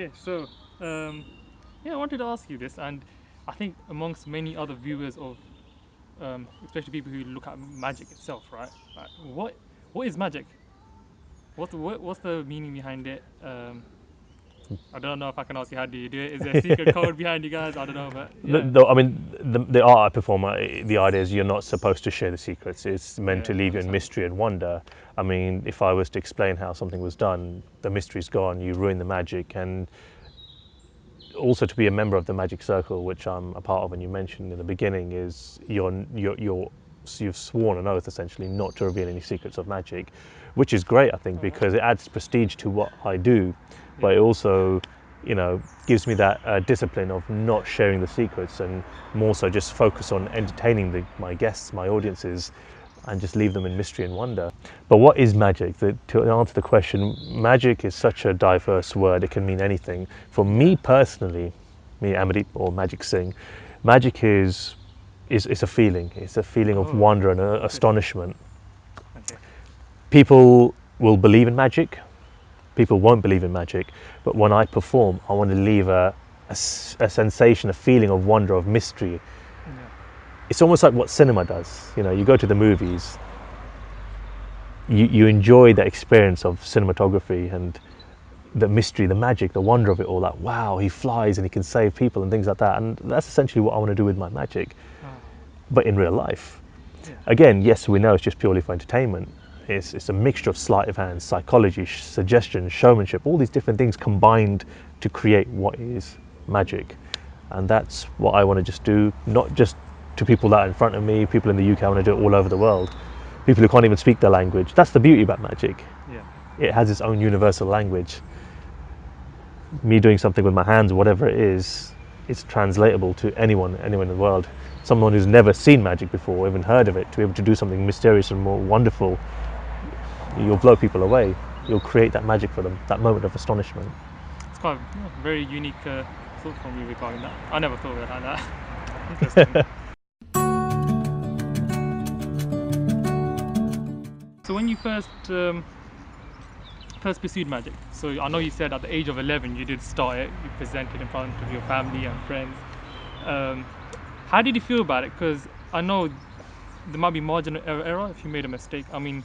Okay, so yeah, I wanted to ask you this, and I think amongst many other viewers of, especially people who look at magic itself, right? Like, what is magic? What's the meaning behind it? I don't know if I can ask you how do you do it. Is there a secret code behind you guys? I don't know, but yeah, I mean, the art I perform, the idea is you're not supposed to share the secrets. It's meant yeah, to leave you in understandable. mystery and wonder. I mean, if I was to explain how something was done, the mystery's gone, you ruin the magic. And also to be a member of the Magic Circle, which I'm a part of, and you mentioned in the beginning, is so you've sworn an oath essentially not to reveal any secrets of magic, which is great, I think, All right. because it adds prestige to what I do, Yeah. but it also, gives me that discipline of not sharing the secrets and more so just focus on entertaining my guests, my audiences, and just leave them in mystery and wonder. But what is magic? To answer the question, magic is such a diverse word, it can mean anything. For Yeah. me personally, me, Amadip, or Magic Singh, magic is a feeling. It's a feeling of Oh, wonder and interesting. astonishment. Okay. People will believe in magic, people won't believe in magic, but when I perform, I want to leave a sensation, a feeling of wonder, of mystery. Yeah. It's almost like what cinema does. You go to the movies, you enjoy the experience of cinematography and the mystery, the magic, the wonder of it all. Like, wow, he flies and he can save people and things like that. And that's essentially what I want to do with my magic, Ah, but in real life. yeah. Again, yes, we know it's just purely for entertainment. It's a mixture of sleight of hand, psychology, suggestion, showmanship, all these different things combined to create what is magic. And that's what I want to just do, not just to people that are in front of me, people in the UK. I want to do it all over the world. People who can't even speak their language. That's the beauty about magic. Yeah. It has its own universal language. Me doing something with my hands, whatever it is, it's translatable to anyone in the world. Someone who's never seen magic before, or even heard of it, to be able to do something mysterious and more wonderful, you'll blow people away. You'll create that magic for them, that moment of astonishment. It's quite a very unique thought from you regarding that. I never thought of it like that. Interesting. So when you first pursued magic, so I know you said at the age of 11 you did start it. You presented in front of your family and friends. Um, how did you feel about it? Because I know there might be margin of error if you made a mistake. I mean,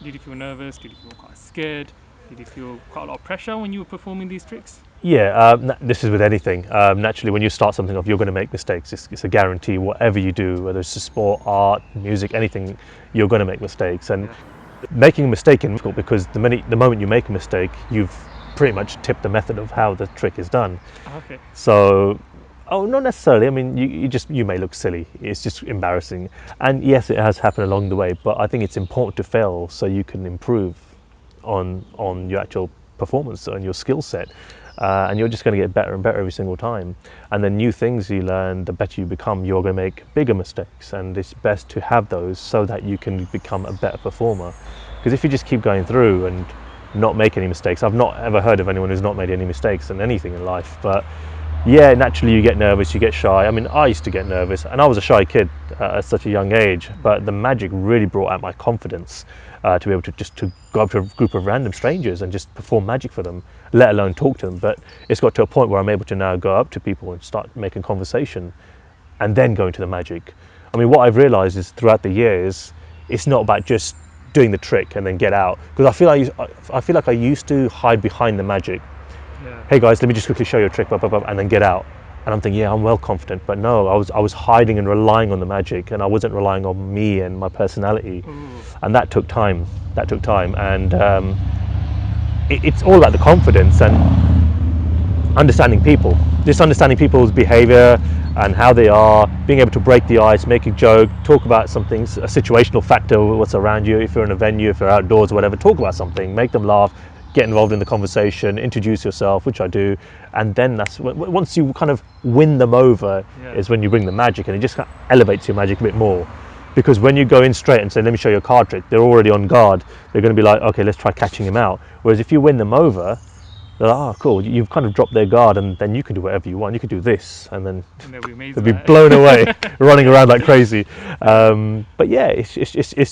did you feel nervous? Did you feel quite scared? Did you feel quite a lot of pressure when you were performing these tricks? Yeah, this is with anything. Naturally, when you start something off, you're going to make mistakes. It's a guarantee. Whatever you do, whether it's sport, art, music, anything, you're going to make mistakes. And Yeah. making a mistake is difficult because the moment you make a mistake, you've pretty much tipped the method of how the trick is done. Okay. So, oh, not necessarily. I mean, you may look silly. It's just embarrassing. And yes, it has happened along the way. But I think it's important to fail so you can improve on your actual performance and your skill set. And you're just going to get better and better every single time. And the new things you learn, the better you become. You're going to make bigger mistakes, and it's best to have those so that you can become a better performer. Because if you just keep going through and not make any mistakes, I've not ever heard of anyone who's not made any mistakes in anything in life. But yeah, naturally you get nervous, you get shy. I mean, I used to get nervous, and I was a shy kid at such a young age. But the magic really brought out my confidence to be able to go up to a group of random strangers and just perform magic for them, let alone talk to them. But it's got to a point where I'm able to now go up to people and start making conversation, and then go into the magic. I mean, what I've realised is throughout the years, it's not about just doing the trick and then get out. Because I feel like I used to hide behind the magic. Yeah. Hey guys, let me just quickly show you a trick, blah, blah, blah, and then get out. And I'm thinking, yeah, I'm well confident, but no, I was hiding and relying on the magic, and I wasn't relying on me and my personality, Ooh. and that took time. And it's all about the confidence and understanding people, just understanding people's behavior and how they are, being able to break the ice, make a joke, talk about something, a situational factor, what's around you. If you're in a venue, if you're outdoors, whatever, talk about something, make them laugh, get involved in the conversation, introduce yourself, which I do. And then once you kind of win them over, Yeah. is when you bring the magic, and it just kind of elevates your magic a bit more. Because when you go in straight and say, let me show you a card trick, they're already on guard. They're going to be like, okay, let's try catching him out. Whereas if you win them over, they're like, oh, cool, you've kind of dropped their guard, and then you can do whatever you want. You can do this, and then And they'll be amazed they'll be by blown away, it. running around like crazy. Yeah. But yeah, it's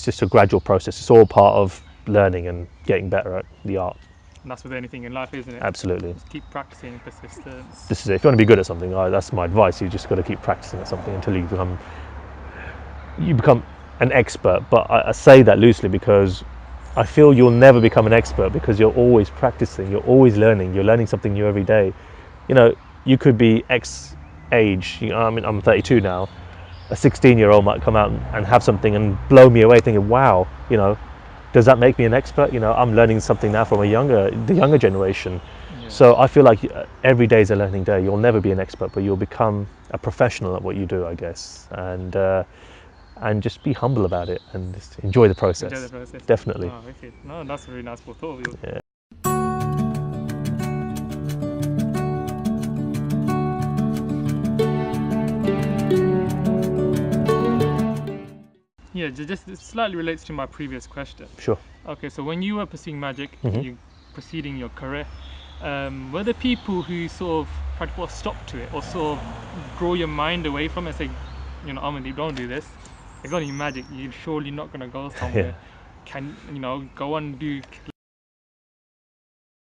just a gradual process. It's all part of learning and getting better at the art. And that's with anything in life, isn't it? Absolutely. Just keep practicing, persistence. This is it. If you want to be good at something, that's my advice. You just got to keep practicing at something until you become an expert. But I say that loosely because I feel you'll never become an expert because you're always practicing, you're always learning, you're learning something new every day. You know, you could be X age, I mean, I'm 32 now, a 16-year-old might come out and have something and blow me away thinking, wow, you know, does that make me an expert? You know, I'm learning something now from the younger generation. Yeah. So I feel like every day is a learning day. You'll never be an expert, but you'll become a professional at what you do, I guess. And just be humble about it and just enjoy the process. Enjoy the process. Definitely. Oh, okay. No, that's a really nice thought of yours. Yeah. Yeah, just it slightly relates to my previous question. Sure. Okay, so when you were pursuing magic, Mhm. when you proceeding your career, were there people who sort of tried to put a stop to it or sort of draw your mind away from it and say, you know, Amandeep, don't do this. It's only magic. You're surely not going to go somewhere. Yeah. Can, you know, go and do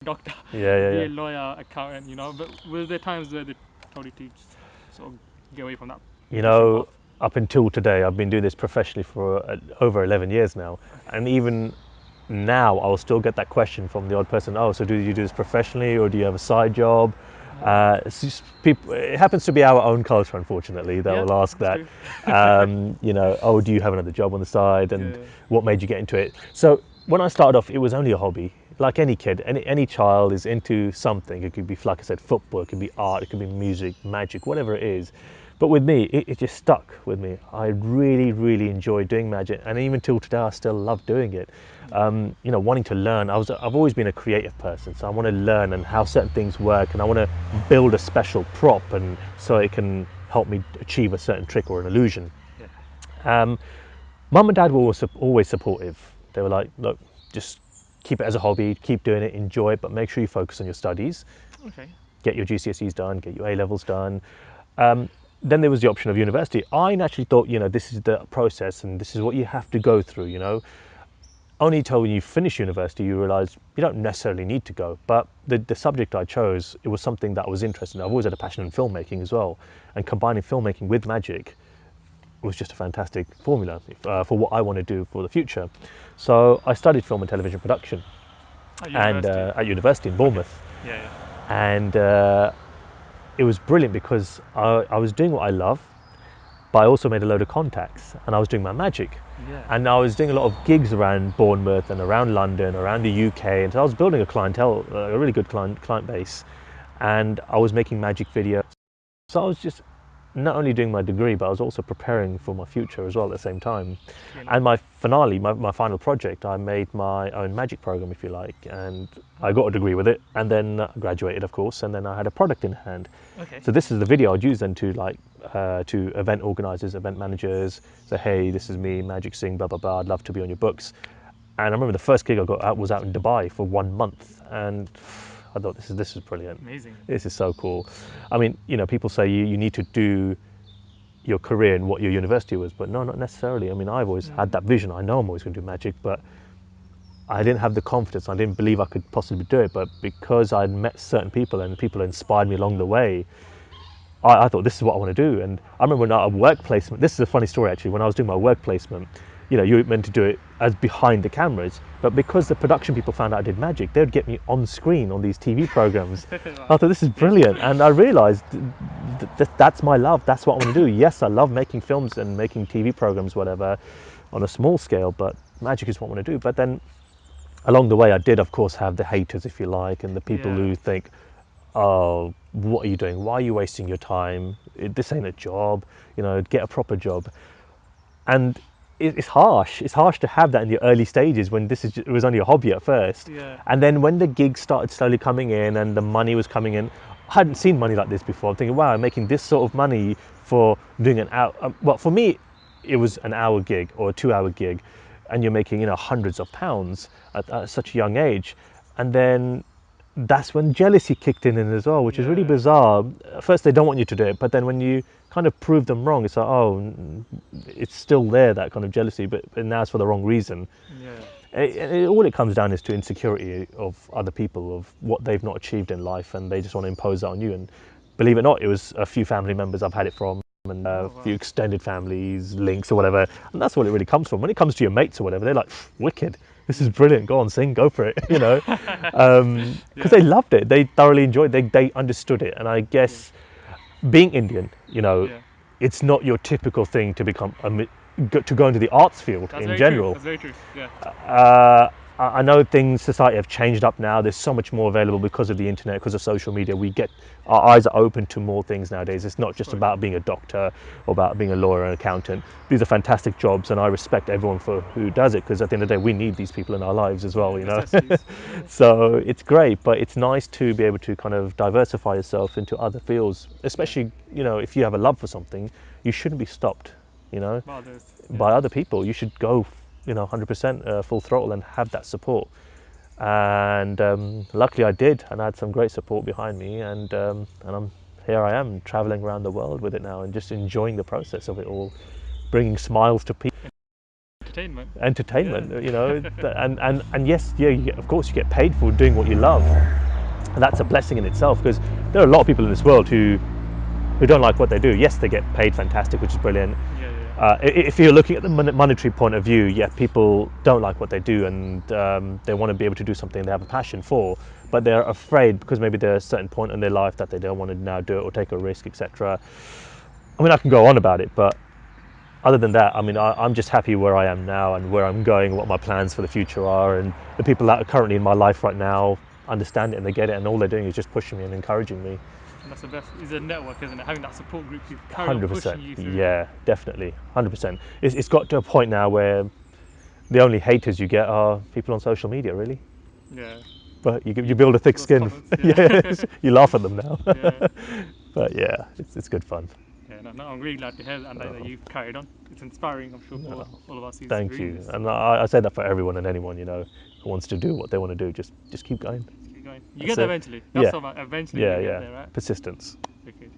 doctor, Yeah. be a lawyer, accountant, you know. But were there times where they told you to just sort of get away from that? You passion know, path? up until today, I've been doing this professionally for over 11 years now, and even now I'll still get that question from the odd person. Oh, so do you do this professionally or do you have a side job? It's just people, it happens to be our own culture, unfortunately, that Yeah, will ask that's that. true. You know, oh, do you have another job on the side, and Yeah. what made you get into it? So when I started off, it was only a hobby. Like any kid, any child is into something. It could be, like I said, football, it could be art, it could be music, magic, whatever it is. But with me, it just stuck with me. I really, really enjoyed doing magic, and even till today, I still love doing it. You know, wanting to learn. I've always been a creative person, so I want to learn and how certain things work, and I want to build a special prop, and so it can help me achieve a certain trick or an illusion. Yeah. Mum and Dad were always supportive. They were like, look, just keep it as a hobby, keep doing it, enjoy it, but make sure you focus on your studies. Okay. Get your GCSEs done, get your A levels done. Then there was the option of university. I naturally thought, you know, this is the process and this is what you have to go through, you know. Only until you finish university, you realize you don't necessarily need to go. But the subject I chose, it was something that I was interested in. I've always had a passion in filmmaking as well. And combining filmmaking with magic was just a fantastic formula for what I want to do for the future. So I studied film and television production At and university. at university in Bournemouth. Yeah. And it was brilliant because I was doing what I love, but I also made a load of contacts and I was doing my magic. Yeah. And I was doing a lot of gigs around Bournemouth and around London, around the UK, and so I was building a clientele, a really good client base, and I was making magic videos. So I was just not only doing my degree, but I was also preparing for my future as well at the same time. You know. And my finale, my final project, I made my own magic program, if you like, and I got a degree with it, and then graduated, of course, and then I had a product in hand. Okay. So this is the video I'd use then to to event organizers, event managers, say, hey, this is me, Magic Singh, blah blah blah. I'd love to be on your books. And I remember the first gig I got out was out in Dubai for 1 month, and I thought this is brilliant. Amazing. This is so cool. I mean, you know, people say you need to do your career in what your university was, but no, not necessarily. I mean, I've always had that vision. I know I'm always going to do magic, but I didn't have the confidence. I didn't believe I could possibly do it. But because I'd met certain people and people inspired me along the way, I thought this is what I want to do. And I remember when I work placement, this is a funny story actually, when I was doing my work placement, you know, you were meant to do it as behind the cameras, but because the production people found out I did magic, they'd get me on screen on these TV programs. I thought this is brilliant. And I realized that's my love. That's what I want to do. Yes, I love making films and making TV programs, whatever, on a small scale, but magic is what I want to do. But then along the way, I did, of course, have the haters, if you like, and the people who think, oh, what are you doing? Why are you wasting your time? This ain't a job, you know, get a proper job. And it's harsh. It's harsh to have that in the early stages when it was only a hobby at first. Yeah. And then when the gigs started slowly coming in and the money was coming in, I hadn't seen money like this before. I'm thinking, wow, I'm making this sort of money for doing an hour. Well, for me, it was an hour gig or a 2 hour gig, and you're making, you know, hundreds of pounds at such a young age. And then that's when jealousy kicked in as well, which is really bizarre. First, they don't want you to do it, but then when you kind of prove them wrong, it's like, oh, it's still there, that kind of jealousy, but now it's for the wrong reason. Yeah. All it comes down is to insecurity of other people, of what they've not achieved in life, and they just want to impose that on you. And believe it or not, it was a few family members I've had it from, and a Oh few wow. extended families, links or whatever. And that's what it really comes from. When it comes to your mates or whatever, they're like, wicked, this is brilliant, go on, sing, go for it, because Yeah. they loved it. They thoroughly enjoyed it. They understood it. And I Yeah. guess being Indian, Yeah. it's not your typical thing to become to go into the arts field That's in very true. general. That's very true. Yeah. I know things, society have changed up now. There's so much more available because of the internet, because of social media. Our eyes are open to more things nowadays. It's not just Spot on. about being a doctor or about being a lawyer and accountant. These are fantastic jobs, and I respect everyone for who does it, because at the end of the day, we need these people in our lives as well, Yeah. you know. Necessities. Yeah. So it's great, but it's nice to be able to kind of diversify yourself into other fields, Yeah. especially, if you have a love for something, you shouldn't be stopped, you know About this. Yeah. by other people. You should go, 100% full throttle and have that support. And luckily, I did, and I had some great support behind me. And I'm here. I am traveling around the world with it now, and just enjoying the process of it all, bringing smiles to people, Entertainment. Yeah. entertainment. And yes, yeah, of course, you get paid for doing what you love, and that's a blessing in itself. Because there are a lot of people in this world who don't like what they do. Yes, they get paid fantastic, which is brilliant. Yeah. Yeah. If you're looking at the monetary point of view, yeah, people don't like what they do, and they want to be able to do something they have a passion for, but they're afraid because maybe they're at a certain point in their life that they don't want to now do it or take a risk, etc. I mean, I can go on about it, but other than that, I mean, I'm just happy where I am now and where I'm going, what my plans for the future are, and the people that are currently in my life right now understand it and they get it, and all they're doing is just pushing me and encouraging me. And that's the best. Is a network, isn't it? Having that support group to carry on pushing 100%. you through. Yeah, definitely. 100%. It's got to a point now where the only haters you get are people on social media, really. Yeah. But you Read build a thick those skin. comments. Yeah, Yeah. you laugh at them now. Yeah. But yeah, it's good fun. Yeah. No, no, I'm really glad to hear that, and that you've carried on. It's inspiring, I'm sure, for No, all of us who's thank reading you. this. And I say that for everyone and anyone, who wants to do what they want to do. Just keep going. Just keep going. You That's get there it. eventually. That's Yeah, what eventually yeah, you'll get yeah. there, right? Persistence. Wicked.